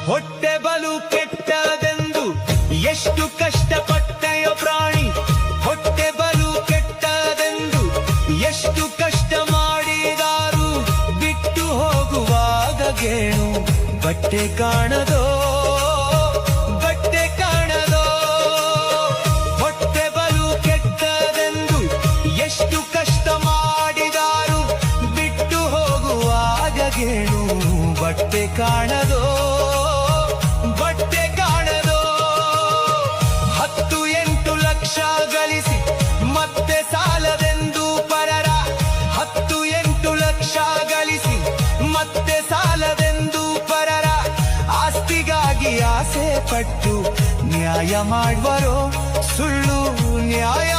ಹೊಟ್ಟೆ ಬಲು ಕೆಟ್ಟದೆಂದು ಎಷ್ಟು ಕಷ್ಟಪಟ್ಟೆಯೋ ಪ್ರಾಣಿ, ಹೊಟ್ಟೆ ಬಲು ಕೆಟ್ಟದೆಂದು ಎಷ್ಟು ಕಷ್ಟ ಮಾಡಿದಾರು, ಬಿಟ್ಟು ಹೋಗುವಾಗ ಗೇಣು ಬಟ್ಟೆ ಕಾಣದೋ, ಬಟ್ಟೆ ಕಾಣದೋ. ಹೊಟ್ಟೆ ಬಲು ಕೆಟ್ಟದೆಂದು ಎಷ್ಟು ಕಷ್ಟ ಮಾಡಿದಾರು, ಬಿಟ್ಟು ಹೋಗುವಾಗ ಗೇಣು ಬಟ್ಟೆ ಕಾಣದೋ, ಬಟ್ಟೆ ಕಾಣದೋ. 10-8 ಲಕ್ಷ ಗಳಿಸಿ ಮತ್ತೆ ಸಾಲದೆಂದು ಪರರ, 10-8 ಲಕ್ಷ ಗಳಿಸಿ ಮತ್ತೆ ಸಾಲದೆಂದು ಪರರ ಆಸ್ತಿಗಾಗಿ ಆಸೆ ಪಟ್ಟು ನ್ಯಾಯ ಮಾಡುವರೋ, ಸುಳ್ಳು ನ್ಯಾಯ